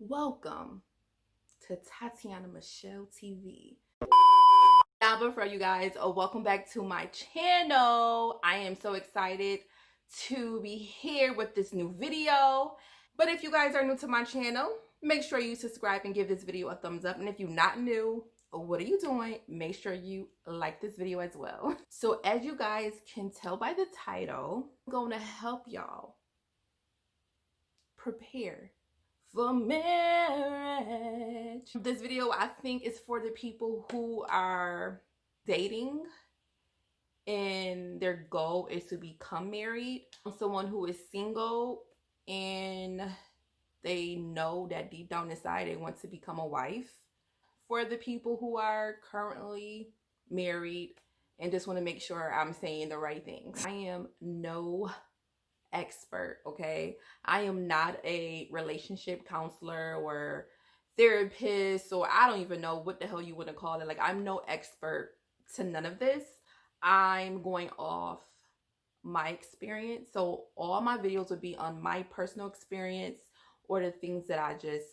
Welcome to Tatiana Michelle TV. Now, before you guys, welcome back to my channel. I am so excited to be here with this new video. But if you guys are new to my channel, make sure you subscribe and give this video a thumbs up. And if you're not new, what are you doing? Make sure you like this video as well. So as you guys can tell by the title, I'm going to help y'all prepare for marriage. This video I think is for the people who are dating and their goal is to become married. Someone who is single and they know that deep down inside they want to become a wife. For the people who are currently married and just want to make sure I'm saying the right things. I am no expert, okay? I am not a relationship counselor or therapist, or I don't even know what the hell you want to call it. Like, I'm no expert to none of this. I'm going off my experience. So all my videos would be on my personal experience or the things that I just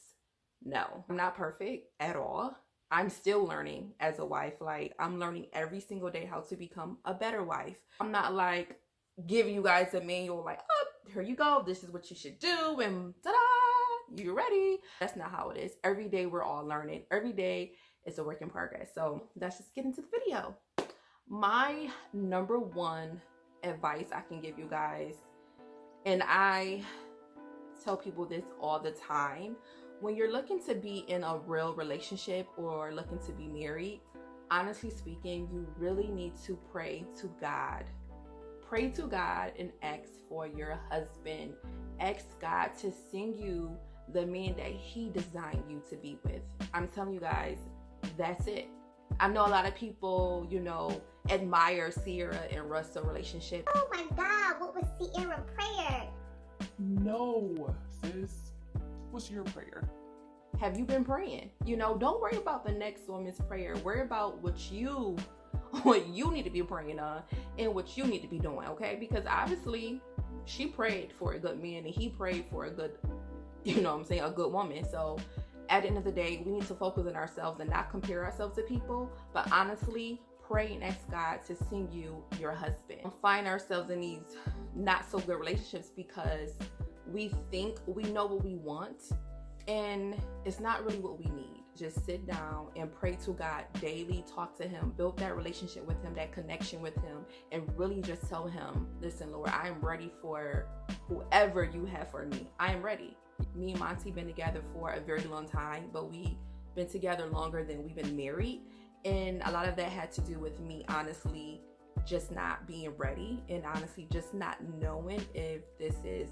know. I'm not perfect at all. I'm still learning as a wife. Like, I'm learning every single day how to become a better wife. I'm not like giving you guys a manual like, oh, here you go, this is what you should do, and ta-da, you're ready. That's not how it is. Every day we're all learning. Every day is a work in progress. So let's just get into the video. My number one advice I can give you guys, and I tell people this all the time, when you're looking to be in a real relationship or looking to be married, honestly speaking, you really need to pray to God. Pray to God and ask for your husband. Ask God to send you the man that he designed you to be with. I'm telling you guys, that's it. I know a lot of people, you know, admire Sierra and Russell's relationship. Oh my God, what was Sierra's prayer? No, sis. What's your prayer? Have you been praying? You know, don't worry about the next woman's prayer. Worry about what you need to be praying on and what you need to be doing, okay? Because obviously she prayed for a good man and he prayed for a good, you know what I'm saying, a good woman. So at the end of the day, we need to focus on ourselves and not compare ourselves to people, but honestly pray and ask God to send you your husband. We find ourselves in these not so good relationships because we think we know what we want and it's not really what we need. Just sit down and pray to God daily, talk to him, build that relationship with him, that connection with him, and really just tell him, listen, Lord, I am ready for whoever you have for me. I am ready. Me and Monty been together for a very long time, but we've been together longer than we've been married. And a lot of that had to do with me, honestly, just not being ready and honestly just not knowing if this is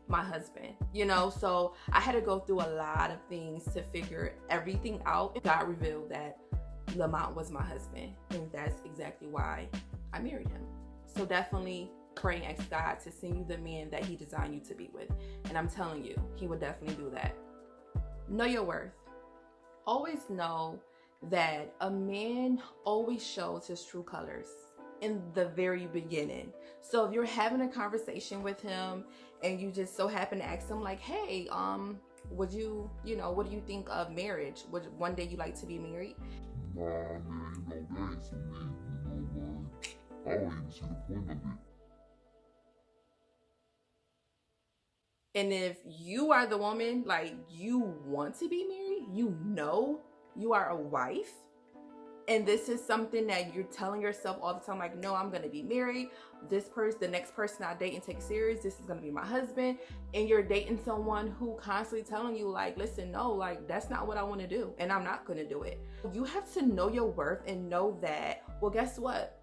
my husband, you know. So I had to go through a lot of things to figure everything out. God revealed that Lamont was my husband, and that's exactly why I married him. So definitely pray and ask God to send you the man that he designed you to be with, and I'm telling you, he will definitely do that. Know your worth. Always know that a man always shows his true colors in the very beginning. So if you're having a conversation with him and you just so happen to ask him like, hey, would you, what do you think of marriage? Would one day you like to be married? Nah, man, that ain't for me. I don't even see the point of it. And if you are the woman, like, you want to be married, you know you are a wife, and this is something that you're telling yourself all the time, like, no, I'm going to be married. This person, the next person I date and take serious, this is going to be my husband. And you're dating someone who constantly telling you like, listen, no, like, that's not what I want to do. And I'm not going to do it. You have to know your worth and know that, well, guess what?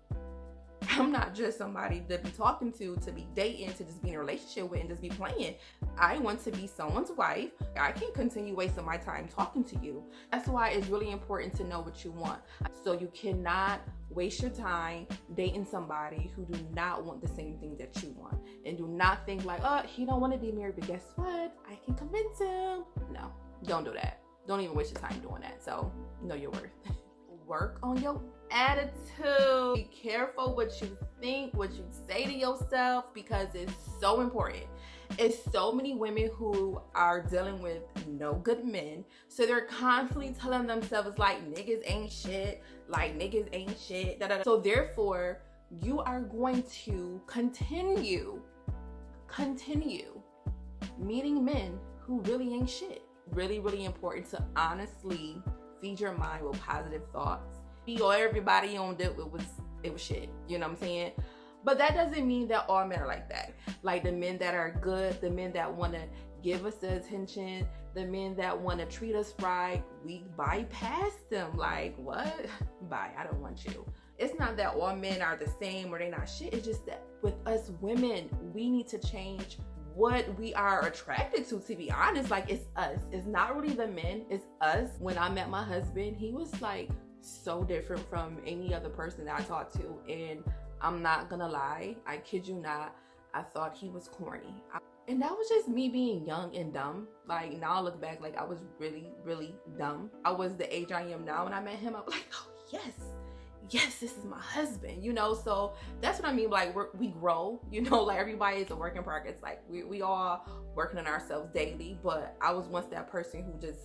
I'm not just somebody to be talking to be dating, to just be in a relationship with and just be playing. I want to be someone's wife. I can't continue wasting my time talking to you. That's why it's really important to know what you want. So you cannot waste your time dating somebody who do not want the same thing that you want. And do not think like, oh, he don't want to be married, but guess what? I can convince him. No, don't do that. Don't even waste your time doing that. So know your worth. Work on your attitude. Be careful what you think, what you say to yourself, because it's so important. It's so many women who are dealing with no good men, so they're constantly telling themselves like niggas ain't shit, like niggas ain't shit, da, da, da. So therefore you are going to continue meeting men who really ain't shit. Really important to honestly feed your mind with positive thoughts. Everybody on it was shit, you know what I'm saying? But that doesn't mean that all men are like that. Like the men that are good, the men that want to give us the attention, the men that want to treat us right, we bypass them. Like, what? Bye, I don't want you. It's not that all men are the same or they not shit. It's just that with us women, we need to change what we are attracted to be honest. Like, it's us. It's not really the men, it's us. When I met my husband, he was like so different from any other person that I talked to. And I'm not gonna lie, I kid you not, I thought he was corny. And that was just me being young and dumb. Like, now I look back, like I was really dumb. I was the age I am now when I met him. I was like, oh yes, this is my husband, you know? So that's what I mean, like we grow, you know, like everybody is a work in progress. Like we all working on ourselves daily, but I was once that person who just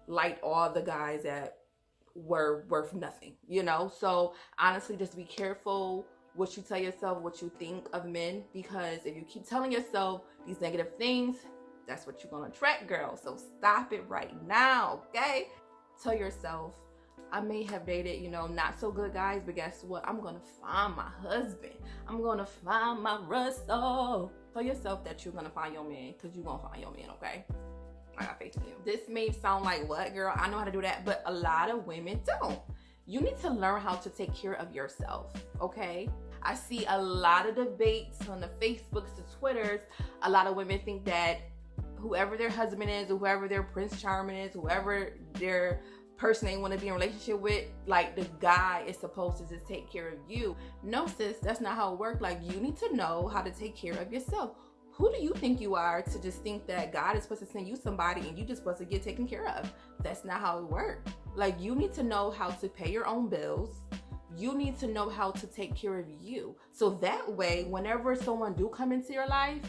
liked all the guys that were worth nothing, you know? So honestly, just be careful what you tell yourself, what you think of men, because if you keep telling yourself these negative things, that's what you're gonna attract, girl. So stop it right now, okay? Tell yourself, I may have dated, you know, not so good guys, but guess what? I'm gonna find my husband. I'm gonna find my Russell. Tell yourself that you're gonna find your man, because you're gonna find your man, okay? I got faith in you. This may sound like, what, girl? I know how to do that, but a lot of women don't. You need to learn how to take care of yourself, okay? I see a lot of debates on the Facebooks, the Twitters. A lot of women think that whoever their husband is, or whoever their Prince Charming is, whoever their person they want to be in a relationship with, like the guy is supposed to just take care of you. No, sis, that's not how it works. Like, you need to know how to take care of yourself. Who do you think you are to just think that God is supposed to send you somebody and you just supposed to get taken care of? That's not how it works. Like, you need to know how to pay your own bills. You need to know how to take care of you. So that way, whenever someone do come into your life,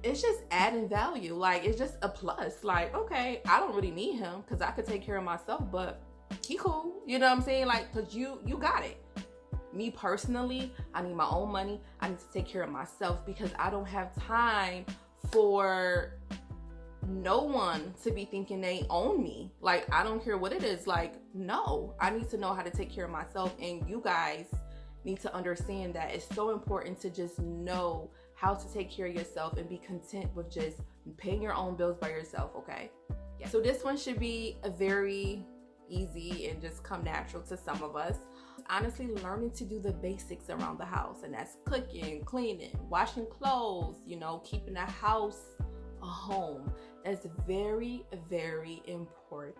it's just adding value. Like, it's just a plus. Like, okay, I don't really need him because I could take care of myself, but he cool. You know what I'm saying? Like, because you got it. Me personally, I need my own money. I need to take care of myself because I don't have time for no one to be thinking they own me. Like, I don't care what it is. Like, no, I need to know how to take care of myself. And you guys need to understand that it's so important to just know how to take care of yourself and be content with just paying your own bills by yourself, okay? Yeah. So this one should be a very easy and just come natural to some of us. Honestly, learning to do the basics around the house, and that's cooking, cleaning, washing clothes, you know, keeping the house a home. That's very important,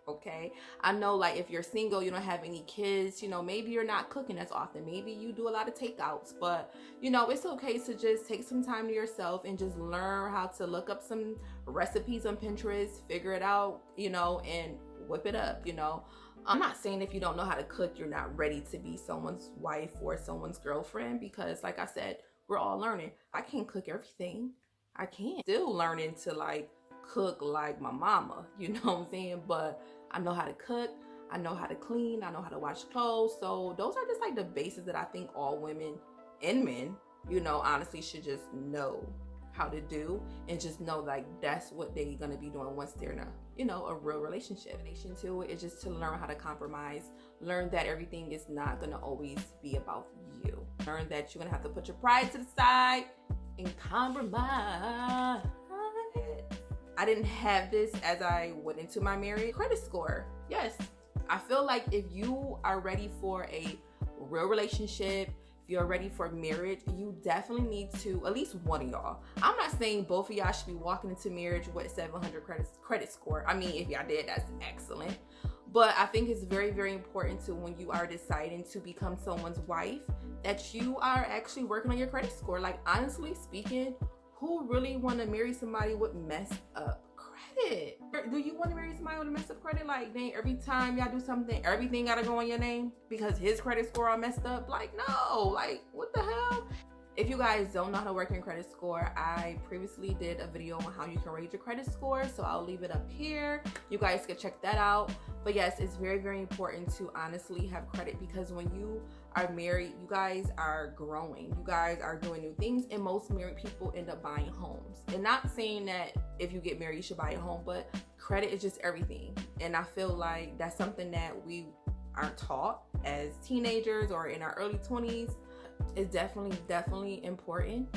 okay? I know, like, if you're single, you don't have any kids, you know, maybe you're not cooking as often, maybe you do a lot of takeouts, but you know, it's okay to just take some time to yourself and just learn how to look up some recipes on Pinterest, figure it out, you know, and whip it up, you know. I'm not saying if you don't know how to cook, you're not ready to be someone's wife or someone's girlfriend, because like I said, we're all learning. I can't cook everything. I can't. Still learning to like cook like my mama, you know what I'm saying? But I know how to cook, I know how to clean, I know how to wash clothes. So those are just like the bases that I think all women and men, you know, honestly should just know how to do, and just know like that's what they're gonna be doing once they're in a, you know, a real relationship. To it is just to learn how to compromise, learn that everything is not gonna always be about you, learn that you're gonna have to put your pride to the side and compromise. I didn't have this as I went into my marriage. Credit score, yes. I feel like if you are ready for a real relationship, you're ready for marriage, you definitely need to, at least one of y'all. I'm not saying both of y'all should be walking into marriage with 700 credit score. I mean, if y'all did, that's excellent. But I think it's very important to, when you are deciding to become someone's wife, that you are actually working on your credit score. Like, honestly speaking, who really want to marry somebody with messed up credit? Do you want to marry somebody with a messed up credit? Like, dang, every time y'all do something, everything gotta go on your name because his credit score all messed up? Like, no, like, what the hell? If you guys don't know how to work your credit score, I previously did a video on how you can raise your credit score, so I'll leave it up here. You guys can check that out. But yes, it's very, very important to honestly have credit, because when you are married, you guys are growing. You guys are doing new things, and most married people end up buying homes. And not saying that if you get married, you should buy a home, but credit is just everything. And I feel like that's something that we aren't taught as teenagers or in our early 20s. It's definitely important.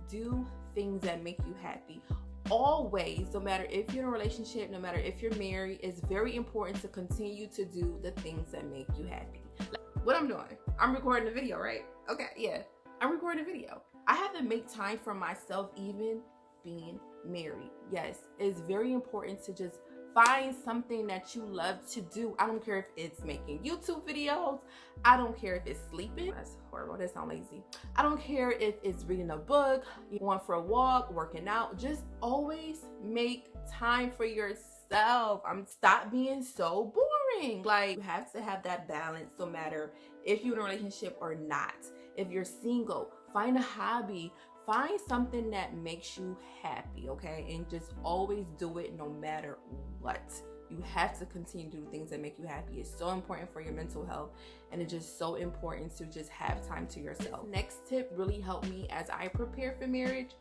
Do things that make you happy. Always, no matter if you're in a relationship, no matter if you're married, it's very important to continue to do the things that make you happy. Like what I'm doing, I'm recording a video, right? Okay, yeah, I'm recording a video. I have to make time for myself, even being married. Yes, it's very important to just find something that you love to do. I don't care if it's making YouTube videos. I don't care if it's sleeping. That's horrible. That sounds lazy. I don't care if it's reading a book, going for a walk, working out. Just always make time for yourself. Stop being so boring. Like, you have to have that balance, no matter if you're in a relationship or not. If you're single, find a hobby. Find something that makes you happy, okay? And just always do it no matter what. You have to continue to do things that make you happy. It's so important for your mental health, and it's just so important to just have time to yourself. Next tip really helped me as I prepared for marriage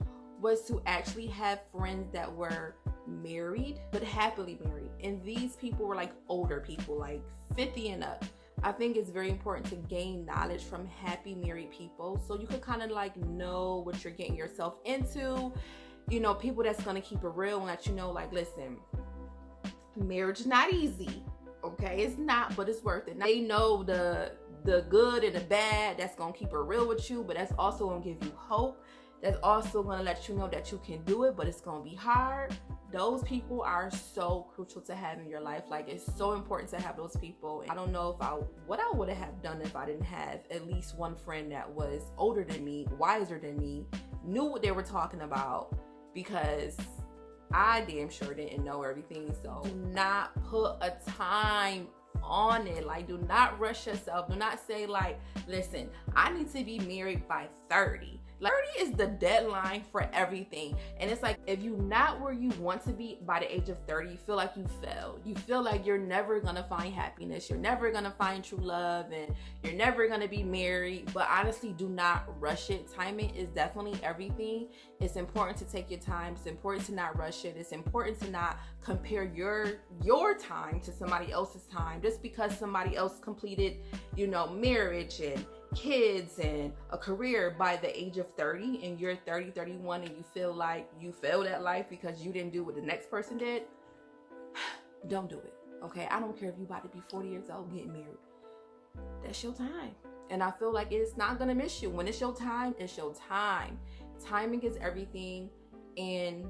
was to actually have friends that were married, but happily married. And these people were like older people, like 50 and up. I think it's very important to gain knowledge from happy married people, so you could kind of like know what you're getting yourself into. You know, people that's gonna keep it real and let you know, like, listen, marriage is not easy, okay? It's not, but it's worth it. Now, they know the good and the bad. That's gonna keep it real with you, but that's also gonna give you hope. That's also gonna let you know that you can do it, but it's gonna be hard. Those people are so crucial to have in your life. Like, it's so important to have those people. I don't know what I would have done if I didn't have at least one friend that was older than me, wiser than me, knew what they were talking about, because I damn sure didn't know everything. So do not put a time on it. Like, do not rush yourself. Do not say, like, listen, I need to be married by 30. Like, 30 is the deadline for everything. And it's like, if you're not where you want to be by the age of 30, you feel like you failed. You feel like you're never gonna find happiness. You're never gonna find true love, and you're never gonna be married. But honestly, do not rush it. Timing is definitely everything. It's important to take your time. It's important to not rush it. It's important to not compare your time to somebody else's time. Just because somebody else completed, marriage and kids and a career by the age of 30, and you're 30, 31, and you feel like you failed at life because you didn't do what the next person did, don't do it, okay? I don't care if you about to be 40 years old getting married. That's your time. And I feel like it's not gonna miss you. When it's your time, it's your time. Timing is everything, and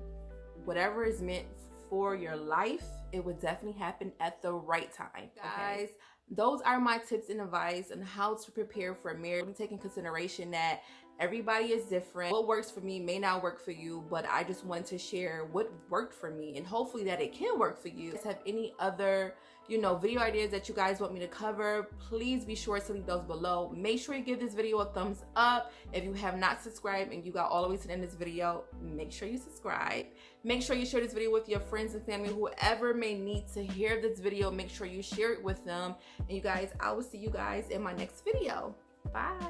whatever is meant for your life, it would definitely happen at the right time, guys. Those are my tips and advice on how to prepare for marriage. Take in consideration that everybody is different. What works for me may not work for you, but I just wanted to share what worked for me, and hopefully that it can work for you. If you guys have any other video ideas that you guys want me to cover, please be sure to leave those below. Make sure you give this video a thumbs up. If you have not subscribed and you got all the way to the end of this video, make sure you subscribe. Make sure you share this video with your friends and family, whoever may need to hear this video. Make sure you share it with them. And you guys, I will see you guys in my next video. Bye.